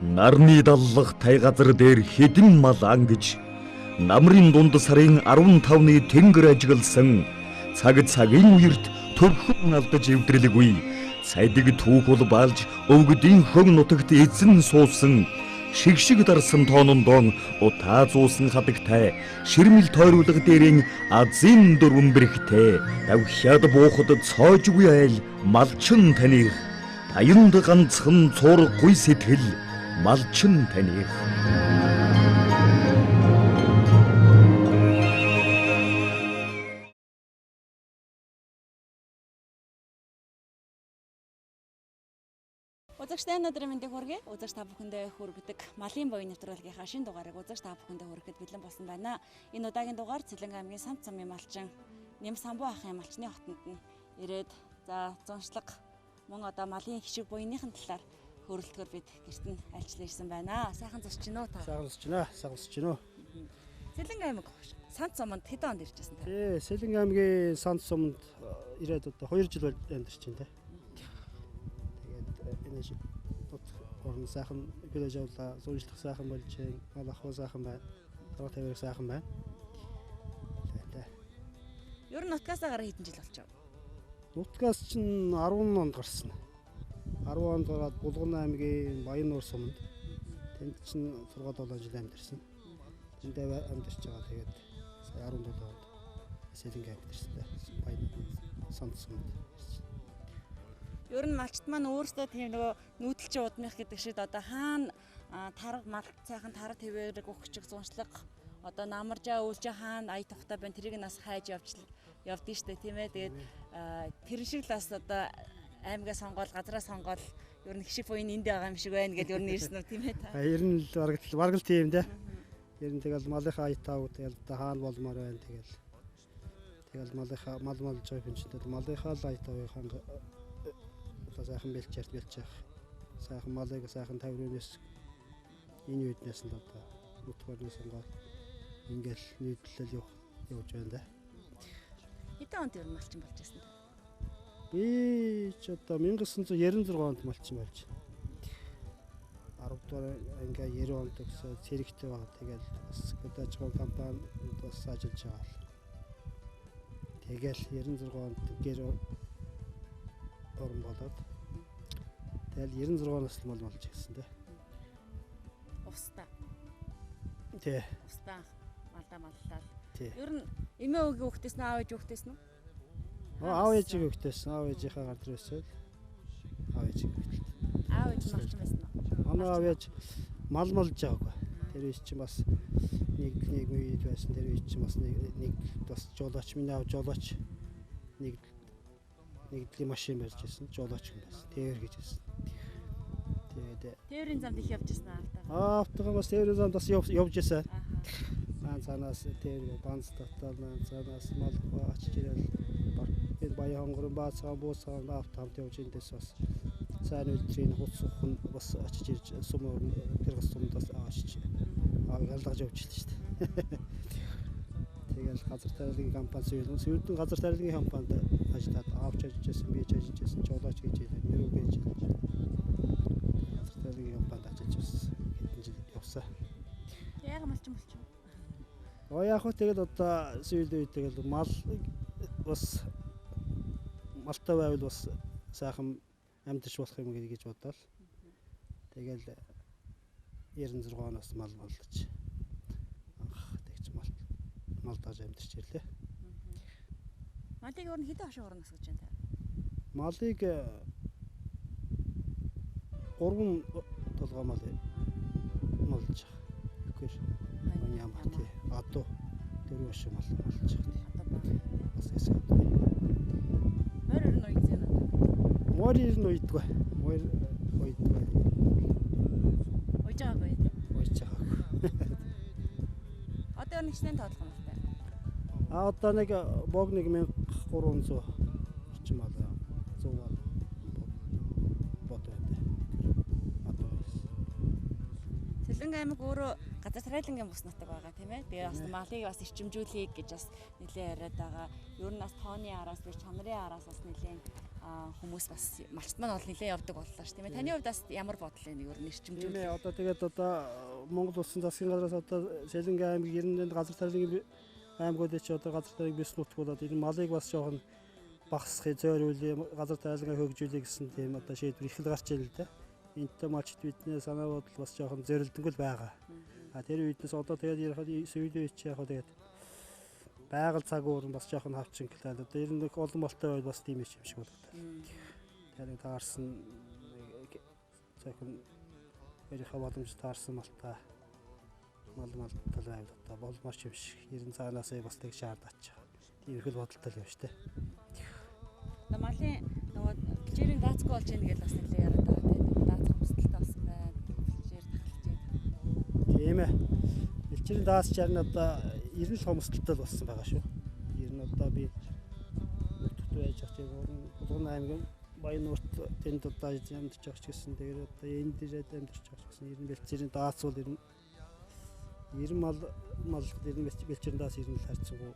Нарны даллах тайгазар дээр хэдэн мал ангиж намрын дунд сарын 15-ны тэнгэр ажигласан цагийн үерт төвхөн алдаж эвдрэлгүй сайдыг түүхүүл баалж өвгдийн хог нутагт эзэн суусан шигшиг дарсан тоонондоо утаа зуусан хадагтай ширмэл тойруулга дээрийн азийн дөрвөн бэрхтэй давхиад буухад цоожгүй айл малчин таних аянд ганцхан цуургүй сэтгэл малчин таних. Үзэгчтэй өнөөдрийн мэндийг хүргэе. Үзэгч та бүхэндээ хүргэдэг малын боён нэвтрүүлгийнхаа шинэ дугаарыг үзэгч та бүхэндээ хүргэхэд бэлэн болсон байна. Энэ удаагийн дугаар Цэлэнгэ аймгийн Сант Цамын малчин Нэм Самбуу ахын малчны хотод нь ирээд зуншлаг мөн одоо малын хишиг буйныхын талаар хөрөлтгөр бид гэрт нь альчлан ирсэн байна. Сайхан зурч гинөө та. Сайхан зурч гинөө. Цэлэнгэ аймаг Сант Цамд хэдэн онд иржсэн та? Цэлэнгэ аймгийн Сант Цамд ирээд одоо 2 жил амьдарч байна те. Орон сайхан билэж явлаа, зуршлах сайхан болж байна, мал ахуй сайхан байна, тарга тавирах сайхан байна. Ер нь нутгасаа гараа хэдэн жил болж байна? Нутгаас чинь 10 онд гарсан. 10 онд гараад Булган аймгийн Баяннуур суманд тэнд чинь 6-7 жил амьдарсан. Тэндээ амьдарч байгаа. Тэгээд сая 17 онд Цэлэнгэ амьдарсан. Баяннуур Сант Цамд. Ер нь малчт маань өөрсдөө тийм нөгөө нүүдэлчин удмих гэдэг шиг одоо хаана тарга мал цайхан тарга твэрэг өгчих зуншлаг одоо намаржаа үйлжээ хаана ая тухтай байна тэрийг нас хайж явдیں штэ тийм ээ. Тэгээд тэр шиг л бас одоо аймгаа сонгоод газраа сонгоод ер нь хишиг буйн энд байгаа юм шиг байна гэдээ ер нь ирсэн үү тийм ээ та. Ер нь л бараг л тийм дээ. Ер нь тэгэл малынхаа аятаа тэгэл одоо хаана болмоор байна тэгэл малынхаа мал жоо хинчтэй малынхаа л аятаа сайхан бэлж явах. Сайхан малыг сайхан тавирнаас энэ үеднээс л одоо утгаарнаас ингээд ингээл нийтлэл явж байна да. Хэдэн онд ер нь малчин болж байсан бэ? Би ч одоо 1996 онд малчин болж. 10 дугаар ингээ 90 онд гэсэн цэрэгтэй байгаа. Тэгэл бас хөдөөж байгаа компани бас ажиллаж байгаа. Тэгэл 96 онд гэр орон болоод тэгэл 96-аас л мал болж гисэн дээ. Устаа. Тий. Устаа маллал. Ер нь эмээ өвгөө хөхтэйс нь аав ээж хөхтэйс нь? Аав ээжийг хөхтэйс. Аав ээжийнхээ гар дээр өсөөл. Аав ээжийг хөхтэй. Аав ээж малчин байсан уу? Манай аав ээж малж байгаагүй. Тэр үе чинь бас нэг үед байсан. Тэр үе чинь бас нэг бас жолооч миний аав жолооч нэг дэлхийн машин барьж ирсэн. Жолооч юм байсан. Тээр гэж байсан. Тэгээд тээрийн замд их явж ирсэн автогаа бас тээрийн замд бас явж ирсэн. Маань цаанаас тээр банц татал маань цаанаас мал очиж ирэл энэ баян хонгорон баацгаа буусаа авто хамт явж индээс бас сайн үлдрийн хуцхан бас очиж ирж сум Кыргыз сумдаас очиж ялгаж явж илээ шүү дээ. Тэгэл газар тариалгын компани сүйдэн газар тариалгын компанид ажиллаад авч ажиллажсэн би ажиллажсэн жолооч гэж нэрүү гэж газар тариалгын компанид ажиллажсэн хэдэн жил явсан. Яг малчин болчих. Яг хөө тэгэл одоо сүйд үед тэгэл мал бас малтай байвал бас сайхан амьдарч болох юм гэж бодоод тэгэл 96 оноос мал боллоо. Малдаж амьдарч ирлээ. Малыг өөр нь хэдэн хошин урнаас гэж байна та? Малыг 3 толгой мал малж байгаа. Үгээр ямар тий. Одоо 4 хошин мал малж байгаа. Бас эсэд. Мөр ер нь үйдсэн үү? Мөр ер нь үйдгүй. Мөр үйдгүй. Үйж байгаагүй тий. Үйж байгаагүй. Одоо нэг шинэ тоолох юм байна. Одоо нэг бог 1300 орчим мал 100 мал бод байна. Одоо Цэлэнгэ аймаг өөрөө газар тариалангийн бус нутаг байгаа тийм ээ. Тэгээ бас малыг бас эрчимжүүлэхийг гэж бас нэлээд яриад байгаа. Ер нь бас тооны араас биш чанарын араас бас нэлээд хүмүүс бас малчт маань бол нэлээд явдаг боллоо ш тийм ээ. Таны хувьд бас ямар бодол вэ ер нь эрчимжүүл? Тийм ээ. Одоо тэгээд одоо Монгол Улсын засгийн газраас одоо Сэлэнг аймаг 90-нд газар тариалан аймагуудыг чи одоо газар тариалан бис нутгуулаад энэ малыг бас жоохон багасгахыг зөөрүүлээ, газар тариалангаа хөгжүүлээ гэсэн тийм одоо шийдвэр их л гарч ирэл л да. Энэтэй малчт бидний санаа бодол бас жоохон зөрөлдөнгөл байгаа. Тэр үеднээс одоо тэгээд ярихад сүүлийн үеч яг тэгээд байгаль цаг уурн бас жоохон хавчин гэлээ. Одоо ер нь олон болтой байл бас тийм юм шиг болдог. Тэгээд таарсан зөвхөн өөрийнхөө боломж таарсан малтаа мал тал байвал одоо болмоч юм шиг. Ер нь цаанаасаа бас тэг шаардаач. Тийм их л бодолтой л юм шүү дээ. Малын нөгөө бэлчээрийн даацгүй болж ийн гэж бас нэлээд яриад байгаа тийм даацх хүсэлтэй болсон байна. Бэлчээр тахалж байна. Тийм ээ. Бэлчээрийн даац чарна одоо 90 л хомсдолтой болсон байгаа шүү. Ер нь одоо би нутагт байж байгаа тийм Булган аймгийн Баянуурт тэнд одоо амьдарч байгаа ч гэсэн тэгээд одоо энэ дээрээ амьдарч байгаа ч гэсэн ер нь бэлчээрийн даац бол ер нь мал ер нь бэлчээрийн даац ер нь харьцангуй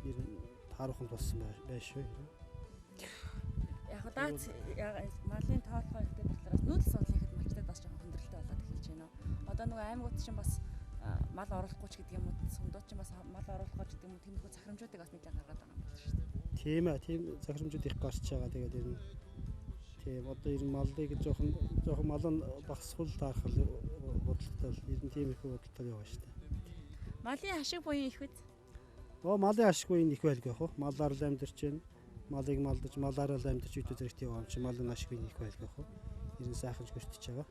ер нь таарахын болсон байж шүү. Яг даац малын тоолохоо ихтэй болохоор нүүдэл судлал ихэд малчтад бас жоохон хүндрэлтэй болоод эхэлж байна. Одоо нөгөө аймагуд чинь бас мал оруулахгүй ч гэдэг юм уу, сундууд чинь бас мал оруулах гэж гэдэг юм уу, тиймэрхүү захирамжуудыг бас нэлээд гаргаад байгаа юм байна шүү дээ. Тийм ээ, тийм захирамжууд их гарч байгаа. Тэгээд ер нь тийм одоо ер нь малыг жоохон мал нь багасгуул таарах бодлоготой ер нь тийм их бодлоготой байгаа шүү дээ. Малын ашиг буюу их үз. Малын ашиг буюу их байлг яг хөө. Малаар л амьдарч байна. Малыг малдаж, малаараа л амьдарч үүд зэрэгтэй байгаа юм чи малын ашиг их байлг яг хөө. Ер нь сайхан хүртэж байгаа.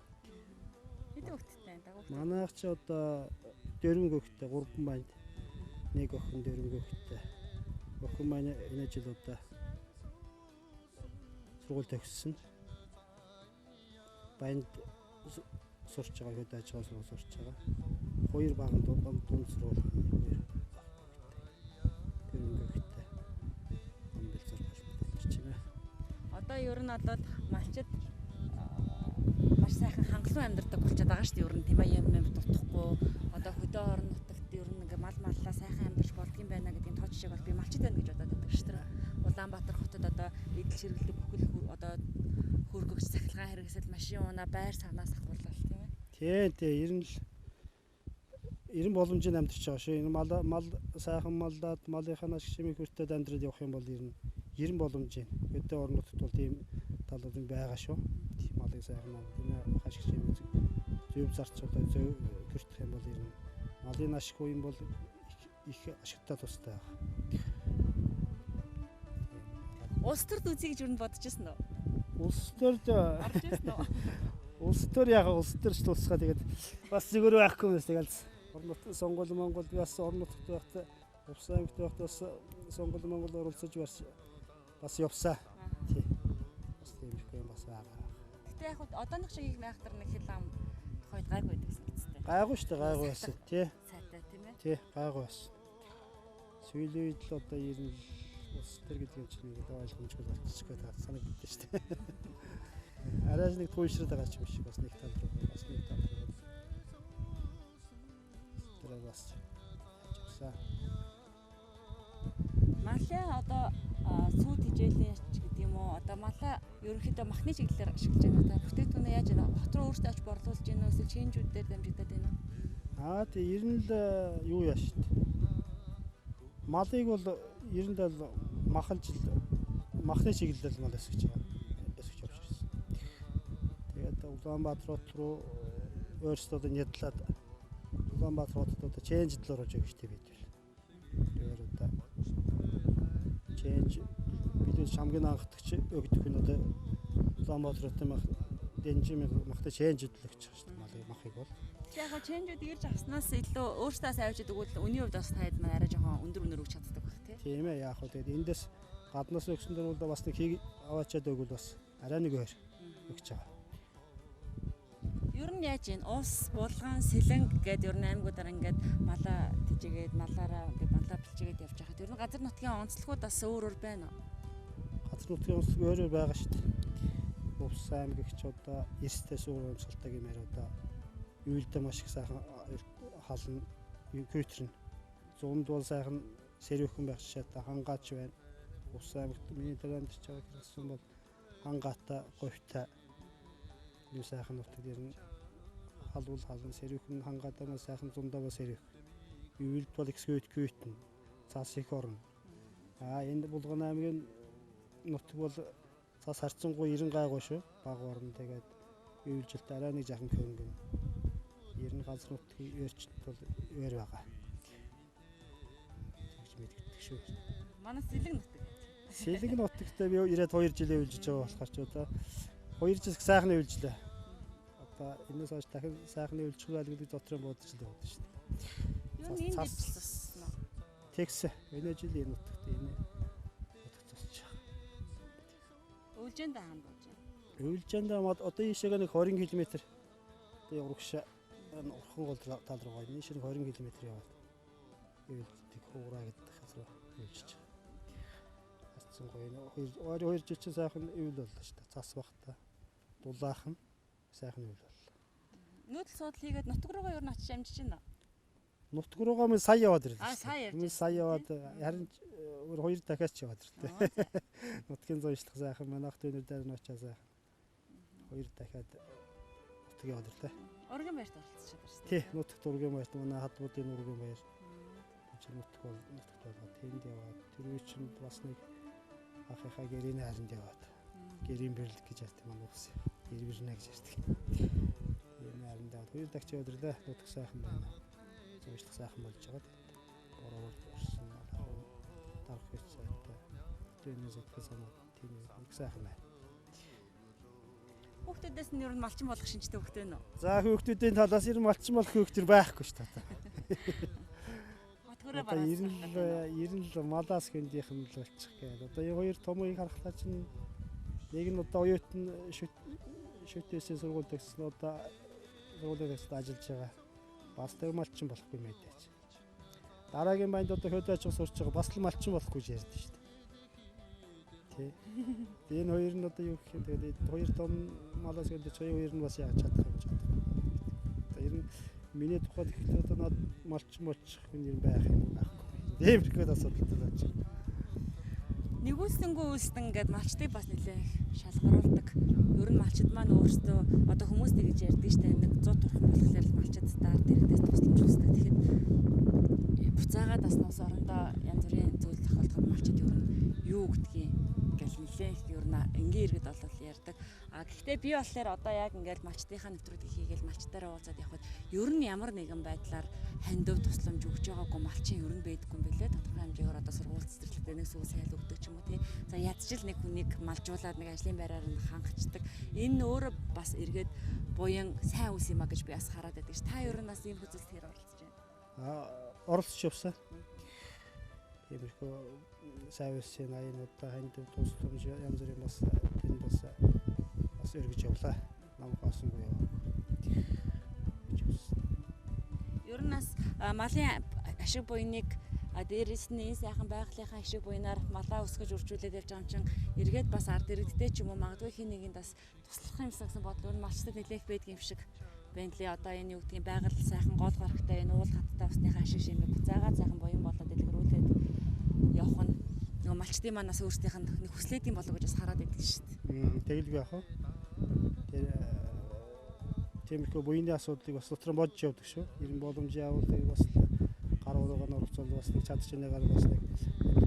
Хэдэн хүүхэдтэй байна даа? Манайх ч одоо 4 хүүхэдтэй, 3 байна. Нэг охин 4 хүүхэдтэй. Охин маань энэ жил одоо сургууль төгссөн. Банд сурч байгаа хэд ажил сурч байгаа. 2 баганд дунд сургууль. 4 хүүхэдтэй. Амбил зургал ч юм ээ. Одоо ер нь одоо малчид маш сайхан хангалуун амьдардаг болчиход байгаа шүү дээ. Ер нь тийм ээ юм дутхгүй одоо хөдөө орон нутагт ер нь ингээ маллаа сайхан амьдарч болдгийм байна гэдгийг тооч шиг бол би малчид байна гэж бодоод байдаг шүү дээ. Улаанбаатар хотод одоо эдэл ширгэлэг бүхэл одоо хөргөгч цахилгаан хэрэгсэл машин унаа байр санаас ахварлал тийм ээ. Тий, ер нь боломжийг амьдарч байгаа шүү. Энэ мал сайхан малдаад малынхаа ашиг чимийг хүртээд амьдрал явах юм бол ер нь боломж юм. Хөдөө орон нутагт бол тийм талууд байгаа шүү. Малыг сайхан энэ ашиг чимийг зөв зарцуулаад зөв хүртэх юм бол ер нь малын ашиг юм бол их ашигтай тустай байгаа. Улс төрд үзье гэж юу бодож ирсэн үү? Улс төрд орж ирсэн үү? Улс төр яг улс төрч тусгаа тэгээд бас зүгээр байхгүй юм тэгэл орон нутгийн сонгуул Монгол би бас орон нутагт байхдаа Увсан аймагт байхдаа бас сонгуул Монгол оролцож бас явсаа. Тий. Бас тийм их юм бас байгаа. Гэтэ яг одооных шиг их майхтар нэг хэл ам тухайд гайгүй байдаг гэсэн. Гайгүй шүү дээ, гайгүй байсан. Тий. Сайтай тийм ээ. Тий, гайгүй байсан. Сүүлийн үед л одоо ер нь улс төр гэдэг юм чинь нэг ойлгомжгүй болчихж байгаа санагддаг шүү дээ. Арайж нэг туйшраад байгаа ч юм шиг бас нэг тал руу бас нэг тал руу. Тэр бас чивсаа. Малаа одоо сүйд хижээлийн ч гэдэг юм уу одоо малаа ерөнхийдөө махны чиглэлээр ашиглаж байна. Та бүтээгдэхүүнээ яаж хот руу өөртөө очиж борлуулж гинөө эсвэл чинжүүдээр дамжигдаад байна уу? Тэг ер нь л юу яа шүү дээ. Малыг бол ер нь л махны чиглэлээр мал эсгэж байгаа. Эсгэж явж ирсэн. Тэгээд Улаанбаатар хот руу өөрсдөө нядлаад Улаанбаатар хотод одоо ченжд л орж өгч тийм бид. Тэгэхээр одоо ченж бид хамгийн анхдагч өгдөх нь одоо Улаанбаатар хотын дэнжим махтай ченж хөдлөгч байгаа шүү дээ. Махыг бол. Яг ченжүүд ирж авснаас илүү өөртөө авч идэгвэл өний хувьд бас таад маань арай жоохон өндөр өгч чаддаг байх тийм ээ. Яг хөө тэгээд эндээс гаднаас өгсөн дөрвөл бас нэг хийг аваачаад өгвөл бас арай нэг өөр өгч байгаа. Ер нь яаж ийн ус, булган, сэлэнг гэдэг ер нь аймагуудаар ингээд малаа тижээгээд малаараа ингээд малаа бэлчээгээд явж байхад ер нь газар нутгийн онцлогуд бас өөр байна уу? Газар нутгийн онцлог өөр байгаа шүү дээ. Увс аймагч одоо эрстэй суур амьсгалтай гэмээр одоо юулдаа маш их сайхан хална күйтрэн зунд бол сайхан сэрүүхэн байх шат хангаач байна. Ус аймагт миний төлөөлж байгаа гэсэн бол Хангата, Говьта юу сайхан нутаг ер нь халуул халуун сэрүүхэн Хангатаа сайхан зундаа бас сэрүүх. Үйд бол экскүүтэн цаас их орно. Энэ Булган аймгийн нутаг бол цаас харцангуй 90 гайгүй шүү. Баг орно тэгээд үйлжилт арай нэг жахан хөнгөн. 90 газар нутгийн өрчт бол өөр байгаа. Тэгж мэддэг шүү. Манай Сэлэг нутаг. Сэлэг нутагтай би 92 жилийн үйлжиж байгаа болохоор ч одоо 2 жил сайхан үйлжлээ. Одоо энэс хойш дахин сайхан үйлжих байл гэдэг дотроо бодож л байдаг шүү дээ. Юу нэг цуссан уу? Тэгс өнөө жилийн нутагт энэ нутаг цусч байгаа. Өвлжэнд хаан болж байна. Үйлжэнд одоо ийшээгээ нэг 20 км тэгээ урагшаа урхан гол тал руу гоо ийшээ 20 км яваад үйлдэх хуурай гэдэг газар үйлжиж байгаа. Хоёр жил чинь сайхан үйл боллоо шүү дээ. Цас багтаа дулаахан сайхан үйл боллоо. Нүүдэл суудал хийгээд нутаг руугаа юу н очиж амжиж байна. Нутаг руугаа мөн сая яваад ирлээ. Сая явж. Сая яваад харин хоёр дахиад ч яваад ирлээ. Нутгийн зуршлах сайхан манайх төнөр дээр нь очиж сайхан. Хоёр дахиад нутаг яваад ирлээ. Ургийн баярт оролцож чадсан. Тий, нутагт ургийн баярт манай хадбуудын ургийн баяр. Чи нутаг болоо тэнд яваад тэр үе чинь бас нэг ахыхаа гэрийн хайранд яваад гэрийн бэрлэг гэж ярьдаг манай ус. Гэр бэрнэ гэж ярьдаг. Энэ хайранд яваад хоёр дахь яваад ирлээ. Нутаг сайхан байна. Зуршлах сайхан болж байгаа. Бороо орсон дарах гэж сайтай. Тэрнээс өгөх санаа тийм их сайхан байна. Хүүхдүүдээс нь ер нь малчин болох шинжтэй хүүхдтэй нөө. За хүүхдүүдийн талаас ер нь малчин болох хүүхдэр байхгүй шүү дээ. Хотгороо Одоо ер нь л малаас хөндийнх нь л болчих гээд. Одоо энэ хоёр томыг харахлаа чинь нэг нь одоо оюутан шүтээсээ сургууль төгссөн одоо сургуулиас ажиллаж байгаа. Бас тэр малчин болохгүй мэдээж. Дараагийн банд одоо хөдөө аж ахуй сурч байгаа бас л малчин болохгүй ярьдэн шүү дээ. Тэ. Энэ хоёр нь одоо юу гэх юм тэгээд хоёр том малаас хөндөж хоёр нь бас яаж чадах юм чадах. Одоо ер нь миний тухайд ихлээр одоо над малчин хүн юм байх юм байхгүй. Дэмэрхүүд асуудалтай байж байна. Нэгүүлсэнгүй үйлстэн ингээд малчтыг бас нэлээ шалгаруулдаг. Ер нь малчид маань өөрсдөө одоо хүмүүс тэгж ярьдаг штэ нэг 100 турхан болохоор малчид стар дээрээс тусламж үздэг. Тэгэхэд буцаагаад бас нус орондоо янз бүрийн зүйл тохиолдоход малчид ер нь юу гэдгийг ингээл нэлээ ер нь энгийн иргэд болол ярьдаг. Гэхдээ би болохоор одоо яг ингээл малчдынхаа нэвтрүүлгийг хийгээл малчтаараа уулзаад явхад ер нь ямар нэгэн байдлаар хандив тусламж өгж байгаагүй малчин ер нь байдаггүй юм билээ. Тодорхой хэмжээгээр одоо сургууль цэцэрлэгтээ нэг сүү сайл өгдөг ч юм уу тий. За ядчил нэг хүнийг малжуулаад нэг ажлын байраар нь хангачдаг. Энэ өөрөө бас эргээд буян сайн үс юм а гэж би бас хараад байдаг ш. Та ер нь бас ийм хүзэлт хэр оролцож байна? Оролцож явсан. Тиймэрхүү сайн үсийн аянуудаа хандив тусламж янз бүрийн бас тэнд бас өргөж явлаа. Нам хаасангүй яваа. Ер нь бас малын ашиг буйныг дээрээс нь энэ сайхан байгалийнхаа ашиг буйнаар малаа өсгөж үржүүлээд явж байгаа юм чин эргээд бас ард иргэдтэй ч юм уу магадгүй хин нэгэнд бас туслах юмсан гэсэн бодол нь малчтад нэлээх байдаг юм шиг байна лээ. Одоо энэ юу гэдгийг байгаль сайхан гол горхтой энэ уул хаттай усныхаа ашиг шимийг буцаагаад сайхан буян болоод дэлгэрүүлээд явах нь нөгөө малчтын манаас өөрсдийнх нь нэг хүслээдийн болов гэж бас хараад байдаг шүү дээ. Тэгэлгүй яах вэ? Тиймэрхүү буйны асуудлыг бас дотор нь бодж явдаг шүү. Ер нь боломжийн явуулыг бас гар уруугаа нөрцөл бас нэг чадчихнаагаар бас нэг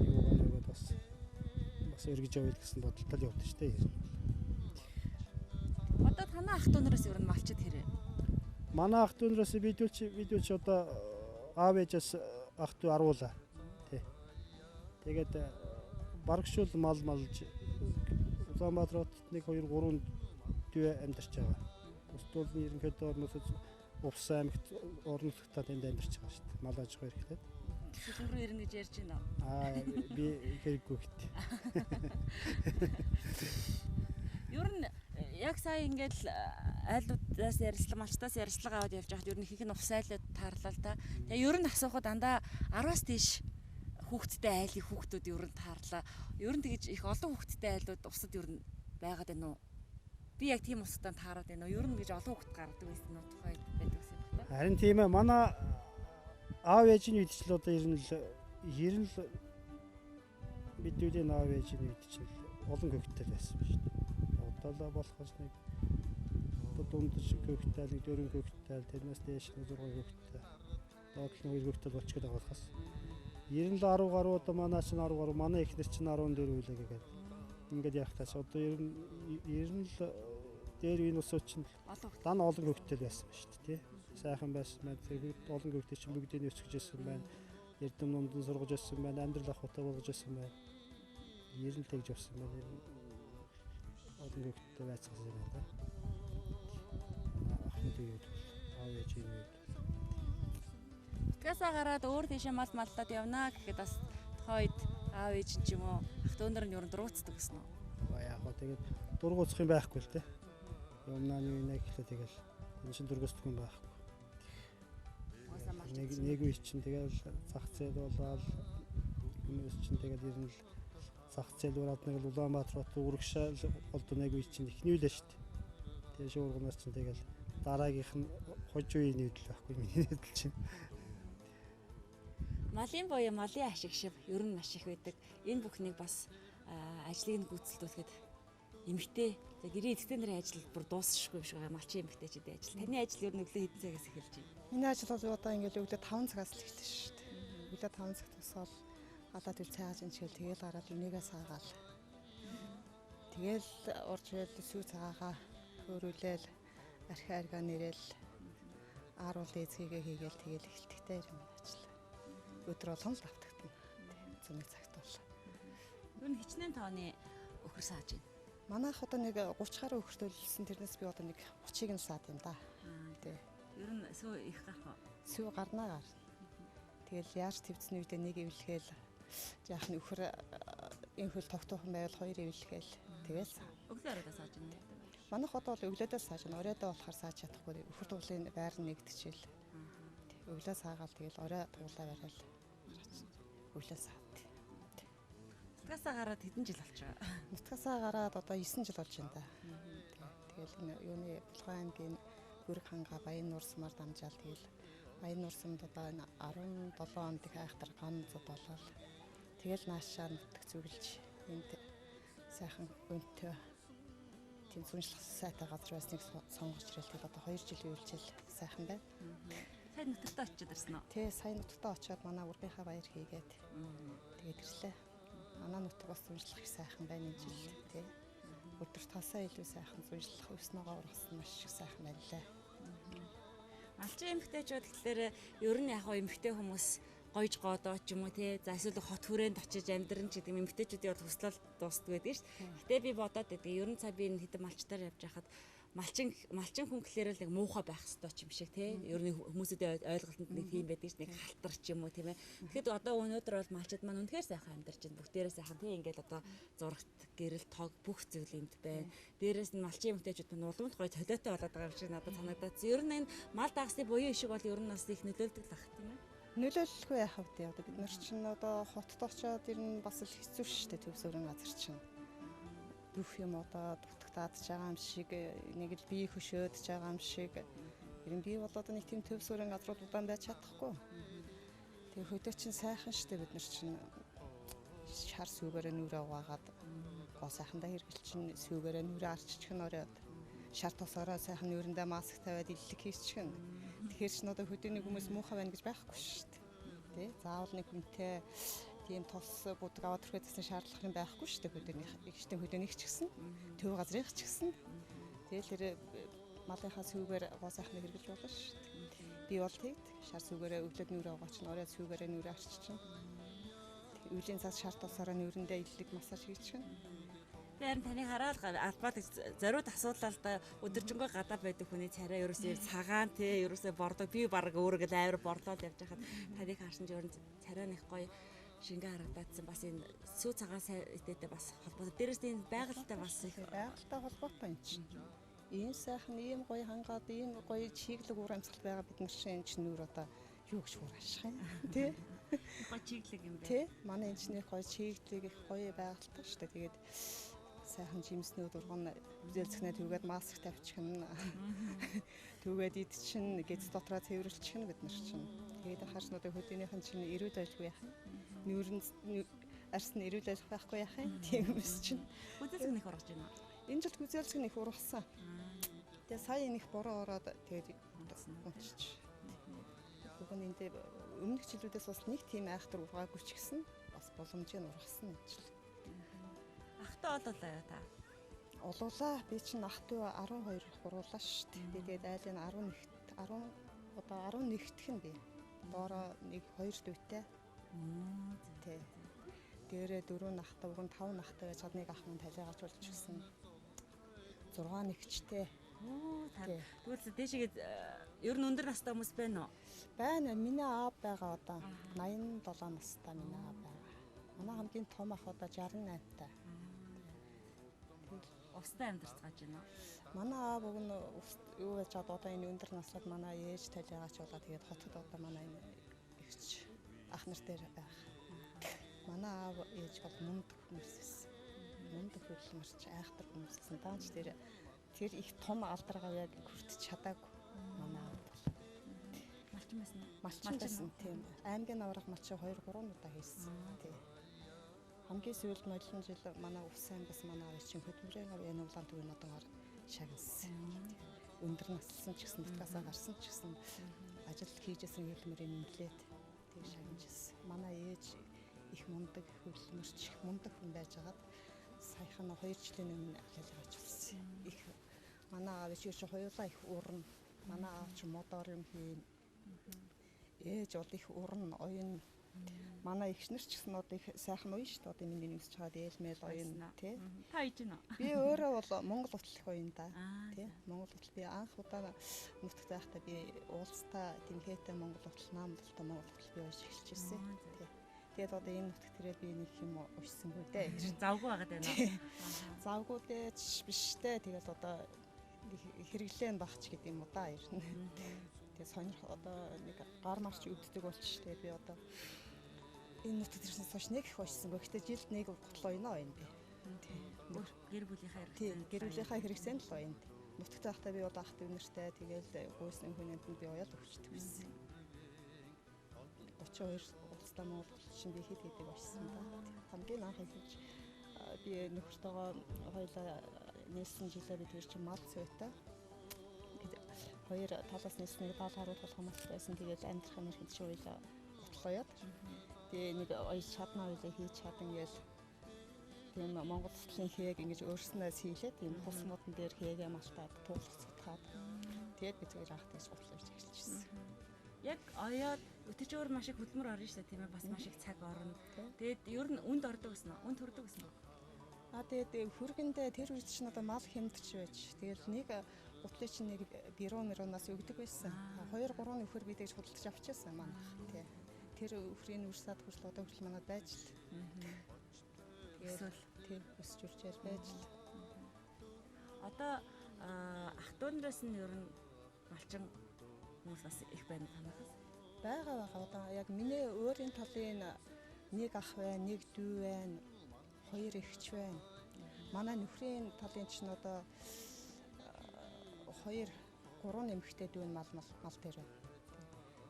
юугаа нэг бас өргөж явуул гэсэн бодолтой л явдаг шүү дээ. Одоо танаа ах トゥ нараас ер нь малчид хэрэг. Манай ах トゥ нараас видеоч одоо аав ээжээс ах トゥ аруулаа. Тий. Тэгээд барагшуул малж Улаанбаатар хотод 1 2 3 дүү амьдарч байгаа. Бусдууд нь ерөнхийдөө орносод Увс аймагт орносготаа тэнд амьдарч байгаа шүү дээ. Мал аж ахуй эрхлээд. Сэлэн рүү ирнэ гэж ярьж байна. Би хэрэггүй гэт. Ер нь яг сая ингээд айлуудаас ярилцлага малчтаас ярилцлага аваад явж байхад ер нь ихэнх нь увс айлууд таарлаа л да. Тэгээ ер нь асуухад дандаа 10-аас дээш хүүхэдтэй айлын хүүхдүүд ер нь таарлаа. Ер нь тэгэж их олон хүүхэдтэй айлууд усад ер нь байгаад байна уу? Би яг тийм усудаа таарад байна уу? Ер нь гэж олон хүүхэд гаргадаг байсан нь тухай байдаг гэсэн юм байна. Харин тийм ээ. Манай аав ээжийн үечлээ одоо ер нь Бидний аав ээжийн үед чинь олон гөгтөл байсан шүү дээ. Одоо л болохоор нэг дундаж гөгтөл, дөрөн гөгтөл, тэрнээс дээш нь 6 гөгтөл. Доотлон 2 гөгтөл болчиход байгаа болохоос 90 л 10 гаруй одоо манай чинь 10 гаруй, манай ихнэр чинь 14 үлээ гэдэг. Ингээд явахтаас одоо 90 л дээр энэ усууд чинь дан олон гөгтөл байсан шүү дээ, тий. Сайхан байсан байна. Тэр олон гөгтөл чинь бүгдийг өсгөж ирсэн байна. Эрдэм нундан сургаж ирсэн байна. Амьдрал ахуйтай болгож ирсэн байна. 90 тэгж явсан байна. Олон гөгтөл байцгаасан юм байна. Ахын үед аав ээжийн үед. Утгасаа гараад өөр тийшээ мал маллаад явнаа гэхэд бас тухайд аав ээж ч юм уу ах дүүнэр нь юу дурууцдаг гэсэн үү? Яг гоо тэгээд дургуцах юм байхгүй л те. Юмнаа нэг гэхлээр тэгэл энэ шин дургуцдаг юм байхгүй. Нэг үе чинь тэгэл зах зээл болоод хүмүүс чинь тэгэл ер нь л зах зээл ураад нэг л Улаанбаатар хот үргшаал болдог нэг үе чинь ихнүүлээ шүү дээ. Тэгээ шуурганаас чинь тэгэл дараагийнх нь хож үеийн нийтлэл байхгүй миний нийтлэл чинь. Малын боё малын ашиг шиг ер нь маш их байдаг. Энэ бүхнийг бас ажлыг гүйцэлдүүлэхэд эмэгтэй гэрээ эцэгтэй нарын ажил бүр дуусахгүй юм шиг байгаа малчин эмэгтэйчүүдийн ажил. Таны ажил ер нь өглөө хэдэн цагаас эхэлж байна? Миний ажил бол одоо ингээл өглөө 5 цагаас л эхэлнэ шүү дээ. Өглөө 5 цагт тусаад гадаад ил цайгааж инчгээл тэгэл гараад үнийгээ саагаал. Тэгэл урж ийл сүү цагаагаа хөөрүүлээл архи аргаа нэрэл ааруул эзгийгээ хийгээл тэгэл эхэлтэгтэй юм ажил. Өдөр болгон л давтагдана. Зуны цагт бол. Ер нь хичнээн тооны өхөр сааж байна. Манайх одоо нэг 30 гаруй өхөр төлсөн тэрнээс би одоо нэг 30-ыг нь саад юм да. Тий. Ер нь сүү их гарах уу? Сүү гарнаа гар. Тэгэл яаж твцсэн үедээ нэг ивлэхэл яах нь өхөр энэ хөл тогтоохон байвал хоёр ивлэхэл тэгэл Өглөө оройдоо сааж байна. манайх одоо бол өглөөдөө сааж байна. Оройдоо болохоор сааж чадахгүй. Өхөр туглын байр нь нэгдчихэл. Өглөө саагаал тэгэл орой туглаа барайл. Өглөө саад. Утгасаа гараад хэдэн жил болж байгаа? Нутгасаа гараад одоо 9 жил болж байна да. Тэгэл энэ юуны Булган аймгийн Гүрэг ханга Баян нуурсмаар дамжаал тэгэл Баян нуурсамд одоо энэ 17 онд их айхтар ган зод болол. Тэгэл наашаа нутаг зүгэлж энд сайхан өнтөө тийм сүнжлэх сайтай газар байсныг сонгож ирэл тэгэл одоо 2 жил үйлчил сайхан байна. Сайн нутагтаа очиод ирсэн үү? Тэ сайн нутагтаа очиод манай ургийнхаа баяр хийгээд тэгээд ирлээ. Манай нутаг бас сүнжлэх их сайхан байна энэ жил тий. Өдөр тасаа илүү сайхан сүнжлэх өснөгөө ургасан маш их сайхан байлаа. Малчин эмэгтэйчүүд тэгэхээр ер нь яг хоо эмэгтэй хүмүүс гойж гоодоо ч юм уу тий. За эсвэл хот хүрээнд очиж амьдран ч гэдэг юм эмэгтэйчүүдийн хөслөл дуустдаг байдаг шүү дээ. Гэтэ би бодоод байдаг. Ер нь цаа би энэ хэдэн малчтаар явж байхад малчин хүн гэхлээр л яг муухай байх ёстой ч юм шиг тий. Ер нь хүмүүсийн ойлголтод нэг тийм байдаг ш, нэг халтар ч юм уу тийм ээ. Тэгэхэд одоо өнөөдөр бол малчид маань үнэхээр сайхан амьдарч байна. Бүгдээрээ сайхан тий ингээд одоо зурагт гэрэл тог бүх зүйл энд байна. Дээрээс нь малчин эмэгтэйчүүд маань уламж гоё толиотой болоод байгаа юм шиг надад санагдаад. Ер нь энэ мал дагсны буян ишиг бол ер нь бас их нөлөөлдөг л ах тийм ээ. Нөлөөлөлгүй яах вэ? Одоо бид нар чинь одоо хотод очиод ер нь бас л хэцүү шүү дээ төвсөрөн газар чинь. Бүх юм одоо дутагтаад байгаа юм шиг нэг л бие хөшөөд байгаа юм шиг. Ер нь би бол одоо нэг тийм төвсөрөн газрууд удаан байж чадахгүй. Тэгээ хөдөө чинь сайхан шүү дээ бид нар чинь шар сүүгээрээ нүрээ угаагаад гоо сайхандаа хэрглэж чинь сүүгээрээ нүрээ арччих нь оройд. Шар тосоороо сайхан нүрэндээ маск тавиад иллэг хийчих нь. Тэгэхээр ч надад хөдөөний хүмүүс муухай байна гэж байхгүй шүү дээ. Тэ? Заавал нэг хүнтэй тийм тос будаг аваад төрхөд гэсэн шаардлага юм байхгүй шүү дээ хөдөөнийх. Ихтэй хөдөөнийх ч гэсэн, төв газрынх ч гэсэн. Тэгэл тэр малынхаа сүүгээр гоо сайхан хэрэглэж болно шүү дээ. Би бол тэгд шар сүүгээрээ өглөөд нүрээ угаач нь орой сүүгээрээ нүрээ арччихна. Үеийн цаас шар тосоороо нүрэндээ иллэг массаж хийчихнэ. Тэгэхээр таны хараад албаад зориуд асуулаа л да өдөржингөө гадаа байдаг хүний царай ерөөсөө цагаан те ерөөсөө бордог би баг өөрөг л авир борлоод явж хахад таныг харсан ч ер нь царай нэг гоё шингээ харагдаадсан бас энэ сүү цагаан сайдтэй бас холбоотой. Дээрээс нь байгальтай бас их Байгальтай холбоотой юм чинь. Ийм сайхан ийм гоё хангаад ийм гоё чиглэг уур амьсгал байгаа бид нар чинь энэ нүр одоо юу гэж хуураших юм тий? гоё чиглэг юм байна. Тий? Манай энэ чинь гоё чиглэг их гоё байгальтай шүү дээ. Тэгээд сайхан жимснүүд урган зэлцгнээ түгээд маск тавьчихна. Түгээд идчихнэ, гэц дотроо цэвэрлчихнэ бид нар чинь. Тэгээд харснуудаа хөдөөнийхэн чинь ирүүд байлгүй яах. Нүүрэн арьс нь ирүүл байх байхгүй яах юм. Тийм юмс чинь. Үзэл нэг ургаж байна. Энэ жил гүзээлцэг их ургасан. Тэгээ сая энийх буруу ороод тэгээд унчиж. Уг нь энэ өмнөх жилүүдээс бас нэг тийм айхтар ургаагүй ч гэсэн бас боломжийг нь ургасан энэ жил. Ахтаа олоолаа та. Олуулаа. Би чинь ах トゥ 12 хуруулаа шүү дээ. Тэгээд айлын 11-т нь би. Доороо нэг 2 дүүтэй. Тий. Дээрээ 4 нахтаа, уг нь 5 нахтаа гэж чадныг ах маань талигач болж гисэн. 6 нэгчтэй. Тэгвэл дээшгээд ер нь өндөр настай хүмүүс байна уу? Байна. Миний аав байгаа одоо 87 настай миний аав байгаа. Манай хамгийн том ах одоо 68 таа. Устай амьдарч байгаа юм уу? Манай аав уг нь юу гэж одоо энэ өндөр наслаад манай ээж талигач болоо тэгээд хотод одоо манай энэ ихч ах нар дээр байх. Манай аав ээж бол мундаг хүмүүс байсан. Мундаг хөдөлмөрч айхтар хүмүүс гэсэн. Даанч тэр их том алдаргаа яг хүртэж чадаагүй. Манай аав бол Малчин байсан уу? малчин байсан тийм. Аймгийн аврах малчин 2 3 удаа хийсэн. Тийм. Хамгийн сүүлд нойлон жил манай ус аймгаас манай аав чинь хөдөлмөрийн авьяаны улаан төвийн одоогоор шагнасан. Өндөр наслсан ч гэсэн нутгасаа гарсан ч гэсэн ажил хийжсэн хөдөлмөрийн нэмлээд тэг шагнажсэн. Манай ээж их мундаг хөдөлмөрч их мундаг хүн байжгаад саяхан 2 жилийн өмнө ялгаач болсон. Их манай аав чи хоёулаа их урна. Манай аав чи мотор юм хийн. Ээж бол их урна, оюун. Манай ихшнэр ч гэсэн одоо их сайхан уян шүү дээ. Одоо миний нэгс чаад ээлмэл оюун тий. Та ээж нь үү? Би өөрөө бол Монгол утлах оюун да. Тий. Монгол утал би анх удаа нутагт байхдаа би уулзтаа тэмхээтэй Монгол утал, наамдалтай Монгол утал би уншиж эхэлж ирсэн. Тий. Тэгээд одоо энэ нутагт тэрээ би нэг юм уншсангүй дээ. Завгүй байгаад байна уу? Завгүй дээ биш дээ. Тэгээд одоо хэрэглэн багч гэдэг юм уу да ер нь. Тэгээд сонирх одоо нэг гар марч өвддөг болчих. Тэгээд би одоо энэ нутагт ирсэн сууч нэг их уншсангүй. Гэхдээ жилд нэг гутал оюунаа байна би. Тий. Гэр бүлийнхаа тий гэр бүлийнхаа хэрэгцээнд л оюун. Нутагт байхдаа би бол ах トゥ нэртэй тэгээд гүйсэн хүнэнд нь би уял өгчдөг байсан. 32 улстай Монгол чинь би хэд хэдэг уншсан да. Хамгийн анх хэлж би нөхөртөөгөө хоёлаа нээсэн жилээр бид тэр чинь мал цайтай. Хоёр талаас нээсэн нэг бал харуул болгоомос байсан. Тэгээд амьдрах юм хэрэг чинь хоёлаа утлаад. Тэгээ нэг оёс чаднаа хоёлаа хийж чадан гээл тийм Монгол утлийн хээг ингэж өөрснөөс хийлээ. Тийм хус модон дээр хээгээ малтаад туулцгаад. Тэгээд би зүгээр анх тэгж утлаж эхэлчихсэн. Яг оёод өтөчөөр маш их хөдөлмөр орно шүү дээ тийм ээ бас маш их цаг орно. Тэгээд ер нь үнд ордог гэсэн үү? Үнд төрдөг гэсэн үү? Тэгээд хүргэндээ тэр үед чинь одоо мал хэмдэж байж. Тэгэл нэг утлыг чинь нэг бирүүнаас өгдөг байсан. 2 3 нөхөр би тэгж худалдаж авчихсан манайх тий. Тэр өхрийн үрсад хүртэл одоо хүртэл манад байж л. Эсвэл тий өсч үрчээр байж л. Одоо ах トゥ нараас нь ер нь малчин хүмүүс бас их байна танаас. Байгаа. Одоо яг миний өөрийн талын нэг ах байна, нэг дүү байна, 2 эгч байна. Манай нөхрийн талын чинь одоо 2 3 нэмэгтэй дүү мал дээр байна.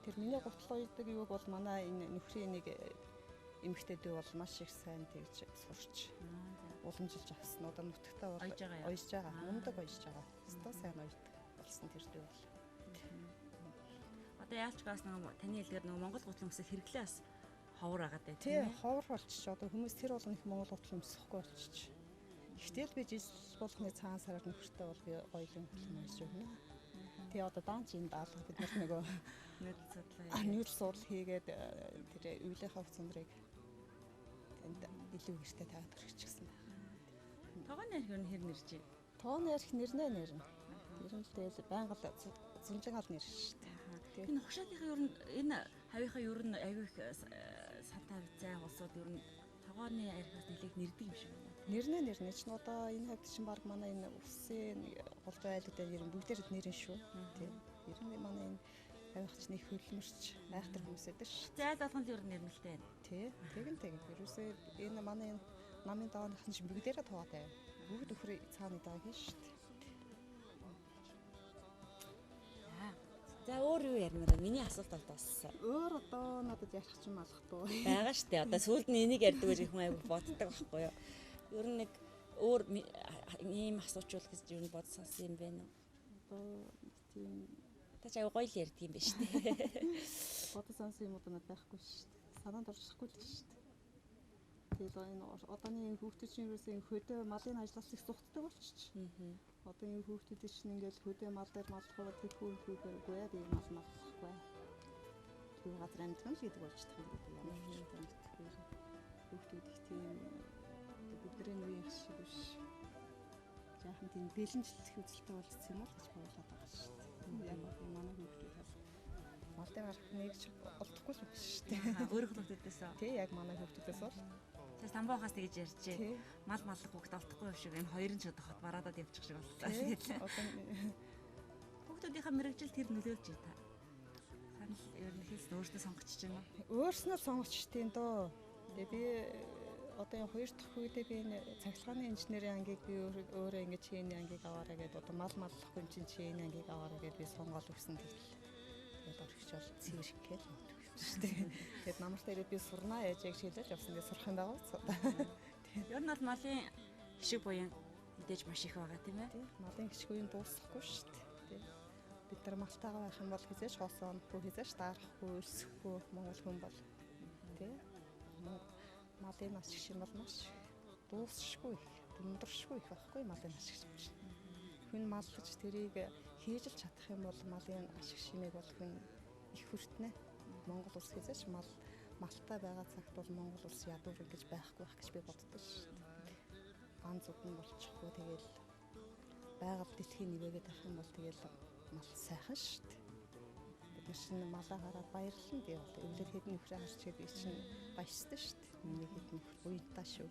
Тэр миний гутал уйдаг юуг бол манай энэ нөхрийн нэг эмэгтэй дүү бол маш их сайн тэгж сурч уламжилж авсан. Одоо нутагтаа бол ойж байгаа. Мундаг ойж байгаа. Өстой сайн ойдаг болсон тэр дүү бол. Одоо яалч гаас нэг таны хэлгээр нэг Монгол гутал өмсөх хэрэглээ бас ховор агаад байна тийм ээ. Ховор болчих. Одоо хүмүүс тэр болгоно их Монгол гутал өмсөхгүй болчих. Гэтэл би жил болгоны цагаан сараар нөхөртөө бол би гоёлын гутал өмсөж өгнө. Тэгээ одоо даанч энэ даалга бид нар нөгөө нүүдэл судлал хийгээд тэр өвлийнхаа хувцсандрыг тэнд илүү гэртээ тавиад өргөчихсөн байна. Тогооны арх ер нь хэр нэрж байна? Тогооны арх нэрнээ нэрнэ. Ер нь тэгэл байнга зэмжингаал нэр шүү дээ. Энэ хогшаатынхаа ер нь энэ хавийнхаа ер нь аягүй их сантаа зай улсууд ер нь тогооны архиас нэлээд нэрдэг юм шиг байна. Нэрнээ чинь одоо энэ хавьд чинь баг манай энэ усын голдуу айлуудаар ер нь бүгдээр нэрэн шүү. Тийм. Ер нь манай энэ хавьч нэг хөдөлмөрч айхтар хүмүүс байдаг ш. Зайл болгонд ер нь нэрнэлтэй байна. Тий. Тэгэн. Ерөөсөө энэ манай энэ намын дооныхан чинь бүгдээрээ тоотой байна. Бүгд өхөр цааны даа хийн шүү дээ. За өөр юу ярмаар байна? Миний асуулт бол дууссан. Өөр одоо надад ярих ч юм алахгүй. Байгаа штэ. Одоо сүүлд нь энийг ярьдаг гэж хүн айгүй боддог байхгүй юу? Ер нь нэг өөр ийм асуучвал гэж ер нь бодсон юм байна уу? Одоо тийм Та ч аягүй гоё л ярьдаг юм байна штэ. бодсон сонсон юм уу байхгүй шүү дээ. Санаанд орчихгүй л шүү дээ. Тэгээд энэ одооний хүүхдүүд чинь юусэн хөдөө малын ажиллаас их зүгтдэг болчих. Одоо энэ хүүхдүүд чинь ингээл хөдөө мал дээр маллахаа тэрхүү үгүй яа би мал маллахгүй. Тэр газар амьдрал гэдэг болчихдаг юм гэдэг ямар ч юм тэгэхээр хүүхдүүд их тийм бидний үеийн шиг биш. Яахан тийм бэлэнчлэх үзэлтэй болчихсон юм уу гэж бодлоод байгаа шүү дээ. Яг одоо манай хүүхдүүд бол мал дээр гарах нэг ч олдохгүй л байна шүү дээ. Өөр хүүхдүүдээс Тий яг манай хүүхдүүдээс бол та самбаахаас тэгж ярьжээ. Мал маллах хүүхд олдохгүй юм шиг энэ хоёрын ч одоо хот бараадад явчих шиг боллоо. Хүүхдүүдийнхээ мэрэгжил тэр нөлөөлж ий та. Санал ер нь хэлсэн өөртөө сонгочих чинь уу? өөрснөө сонгочтیں۔ Дөө. Тэгээ би одоо энэ хоёр дахь үедээ би энэ цахилгааны инженерийн ангийг би өөрөө ингэ чиний ангийг аваарай гэдэг одоо мал маллахгүй чиний ангийг аваарай гэдээ би сонгоод өгсөн тэгэл. Тэгээд орхич бол цэвэрх гээл шүү дээ. Тэгээд намарт ирээд би сурнаа яаж яг шилжиж авсан гэж сурах юм байгаа уу? Ер нь бол малын гişиг буян мэдээж маш их байгаа тийм ээ. Малын гişгүйн дуусахгүй шүү дээ. Бид нар малтайгаа байх юм бол хизээш хосоонохгүй хизээш даарахгүй өсөхгүй монгол хүн бол тий. Малын нас гişг юм бол маш дуусшгүй дундуршгүй их байхгүй малын нас гişг юм чинь. Хүн маллаж тэрийг хийж л чадах юм бол малын ашиг шимийг бол хүн их хүртнэ. Монгол улс хязгаарч малтай байгаа цагт бол Монгол улс ядуур гэж байхгүй байх гэж би боддог шүү дээ. Ганц удаа болчихгүй тэгэл байгаль дэлхийн нэвэгээд авах юм бол тэгэл мал сайхан шүү дээ. Бид нар шинэ малаа хараад баярлалаа би бол өвлөр хэдэн нөхрөө харчаад би чинь баяжсан шүү дээ. Миний хэдэн нөхөр буянтаа шүү.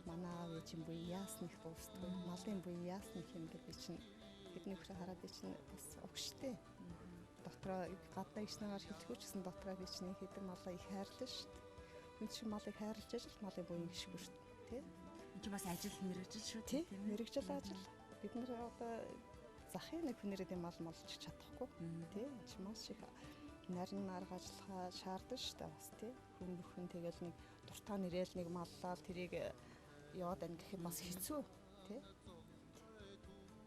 Манай аав ээжийн буян яасных дуустгүй. Малын буян яасных юм гэж би чинь хэдэн нөхрөө хараад би чинь бас өгштэй. Дотроо гадаа ичнээр хэлэхгүй ч гэсэн дотроо би чинь хэдэн малаа их хайрлаа шүү дээ. Хүн чинь малыг хайрлаж ажил малын буян гişг шүү дээ. Энд чинь бас ажил мэрэгжил шүү дээ. Мэрэгжил ажил. Бид нар одоо захын нэг хүнээрээ мал молж чадахгүй тий чи маш их нарийн арга ажиллагаа шаардсан шүү дээ бас тий хүн бүхэн тэгэл нэг дуртай нэрэл нэг маллаад тэрийг яваад ангих юм бас хэцүү тий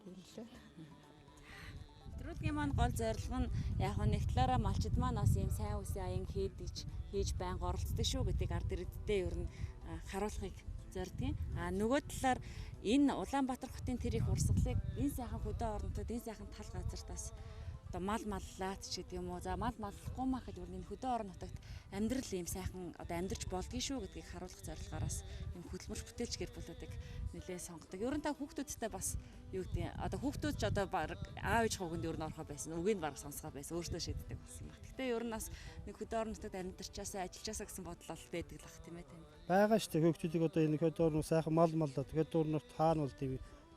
тийм лээ. Нэвтрүүлгийн маань гол зорилго нь яг нэг талаараа малчид маань бас ийм сайн үсийн аян хийж байнга оролцдог шүү гэдэг ард иргэдтэй ер нь харуулахыг зордгийн. Нөгөө талаар энэ Улаанбаатар хотын тэр их урсгалыг энэ сайхан хөдөө орнотод энэ сайхан тал газартаас одоо мал маллаад ч гэдэг юм уу. За мал маллахгүй мах гэж энэ хөдөө орон нутагт амьдрал ийм сайхан одоо амьдарч болдгий шүү гэдгийг харуулах зорилгооноос энэ хөдөлмөрч бүтээлч гэр бүлүүдийг нэлээд сонгодог. Ер нь та хүүхдүүдтэй бас юу гэдэг одоо хүүхдүүд ч одоо баг аав ээж хогонд ер нь орохоо байсан. Үгийг баг сонсгоо байсан. Өөртөө шийддэг болсон баг. Гэхдээ ер нь бас нэг хөдөө орон нутагт амьдарчаасаа ажиллажаасаа гэсэн бодол бол байдаг л ах тийм ээ тань. Байгаа шүү дээ хүүхдүүдийг одоо энэ хөдөө орнууд сайхан мал маллаад хөдөө орнууд хаана бол тийм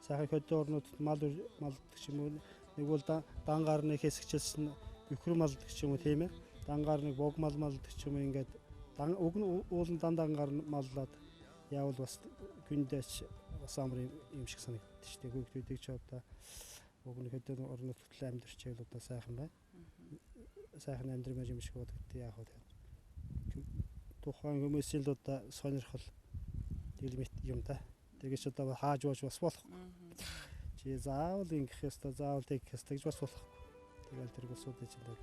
сайхан хөдөө орнууд мал малдаг ч юм уу нэг бол дангаар нэг хэсэгчилсэн өхөр малдаг ч юм уу тийм ээ дангаар нэг бог мал малдаг ч юм уу ингээд уг нь уулын дангаар маллаад яавал бас гүндэж бас амар юм шиг санагддаг шүү дээ хүүхдүүдийг ч одоо уг нь хөдөө орнууд хөтлөө амьдарч байвал одоо сайхан байна сайхан амьдрах юм шиг бодогдтыг яах вэ тухайн хүмүүсийн л одоо сонирхол дэлмит юм да. Тэгэж одоо хааж бууж бас болох. Чи заавал ингэх ёстой, заавал тэгэх ёстой гэж бас болох. Тэгэл тэр усуудын чинь тэр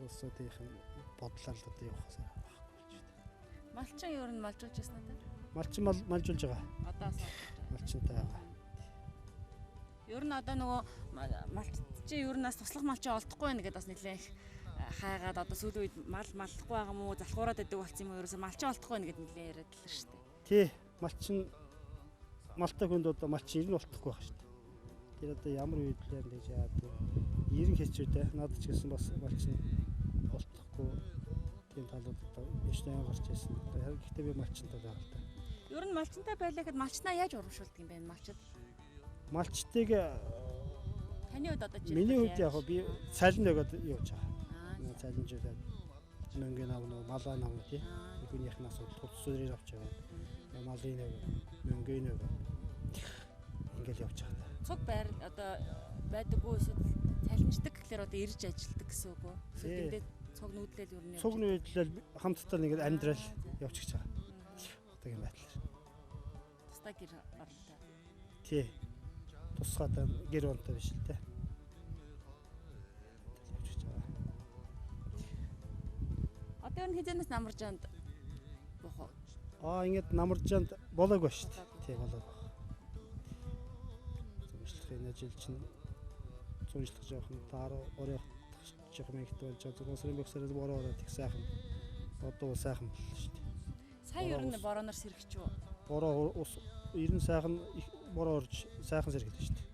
усуудын бодлоор л одоо явахаас байхгүй болж байна. Малчин ер нь малжуулж яснаа та? Малчин малжуулж байгаа. Одоос малчинтай байгаа. Ер нь одоо нөгөө малчин ер нь бас туслах малчин олдохгүй байна гэдээ бас нэлээх хайгаад одоо сүүлийн үед мал маллахгүй байгаа мó залхуураад байдаг болсон юм уу ерөөсөө малчин олдохгүй байна гэдээ нэлээ яриад л шүү дээ. Тий, малчин малтай хүнд одоо малчин ирнэ олдохгүй байх шүү дээ. Тэр одоо ямар үйдлээр гэж яа тий. Ирэн хэчүүдээ надад ч гэсэн бас малчин олдохгүй тийм талууд одоо яштай гарч ирсэн. Гэхдээ би малчинтай байгаа л да. Ер нь малчинтай байлаа гэхэд малчнаа яаж урамшуулдаг юм бэ малчид? Малчтыг таны хувьд одоо чи миний хувьд яг би цалин өгөөд явж байгаа. Цалинжуулаад мөнгөний авна малаа авна тий. Хүнийхнээс тусдэрийг авч байгаа. Малын нэг мөнгөний нэг ингээл явж байгаа. цуг байр одоо байдаггүй эсвэл цалинждаг гэхэлэр одоо ирж ажилдаг гэсэн үг үү? Эсвэл Тий. тэндээ цуг нүүдлэл юу нэ? Цуг нүүдлэл хамтдаа нэг амьдрал явчихж байгаа. Одоо юм байтлаа. Тусдаа гэр оронтой. Тий. Тусгаатай гэр онтой биш л дээ. Явчихж байгаа. Одоо энэ хизэнээс намаржаанд бох уу? Ингээд намаржаанд болоогүй шүү дээ. Тий болоогүй. Зуршлахын ажил чинь зуршлах жоохон тааруу оройх жоохон ихтэй болж байгаа. Зурсрын бөхсөрөөс бороо ороод их сайхан. Одоо сайхан боллоо шүү дээ. Сая ер нь борооноор сэргэж үү? Бороо ус ер нь сайхан их бороо орж сайхан сэргэлээ шүү дээ.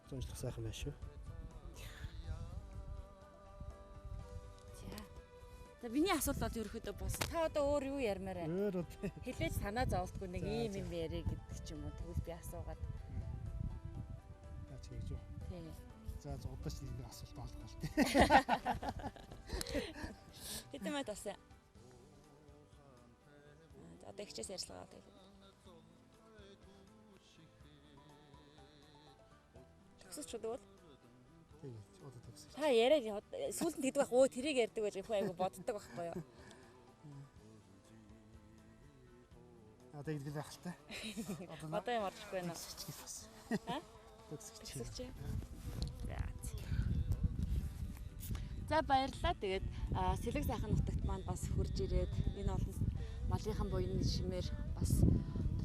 Зуршлах сайхан байна шүү. За миний асуулт бол ерөөхдөө бас та одоо өөр юу ярмаар байна? Өөр одоо Хэлээж санаа зовлтгүй нэг ийм юм яриа гэдэг ч юм уу. Тэгвэл би асуугаад. яаж хийж юу. Тийм. За удаач нэг асуулт олдгоо л дээ. Хэдэн мэд асаа. За одоо ихчээс ярьцлага аваад байлаа. Төгсөж чудвал Тэгээд одоо төгсөж. та яриад сүүлд нь тэгдэг байх. Өө тэрийг ярьдаг байж их айгу боддог байхгүй юу? Одоо ингэдэг байх л та. Одоо юм орчихгүй байна. Аа? Төгсөж. За баярлалаа. Тэгээд Сэлэг сайхан нутагт маань бас хурж ирээд энэ олон малынхан буйны шимээр бас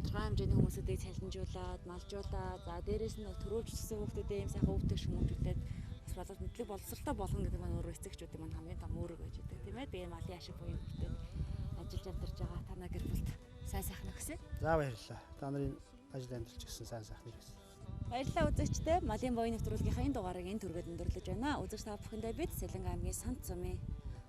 тодорхой хэмжээний хүмүүсүүдийг цалинжуулаад, малжуулаад, за дээрэс нь төрүүлжсэн хүмүүсүүдээ ийм сайхан өвдөг хүмүүжүүлээд бас болоод мэдлэг боловсралтай болгоно гэдэг маань өөрөө эцэгчүүдийн маань хамгийн том үүрэг байж байгаа тийм ээ. Тэгээд малын ашиг буйн хүртээд ажиллаж амьдарч байгаа танаа гэр бүлд сайн сайхан өгсэй. За баярлалаа. Та нарын ажил амьдралч гэсэн сайн сайхныг хүсье. Баярлалаа үзэгчдээ. Малын буйн нэвтрүүлгийнхаа энэ дугаарыг энэ түргээд өндөрлөж байна. Үзэгч та бүхэндээ бид Сэлэнг аймгийн Сант Цумын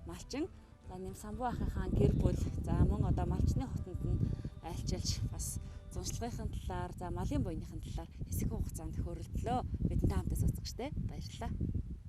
малчин, за нэм Самбуу ахынхаа гэр бүл, за мөн одоо малчны хотод нь айлчилж бас зуншлагын талаар, за малын буйныхын талаар хэсэг хугацаанд хөрөлдлөө. Бидэнтэй хамтаас үзэгчдээ баярлалаа.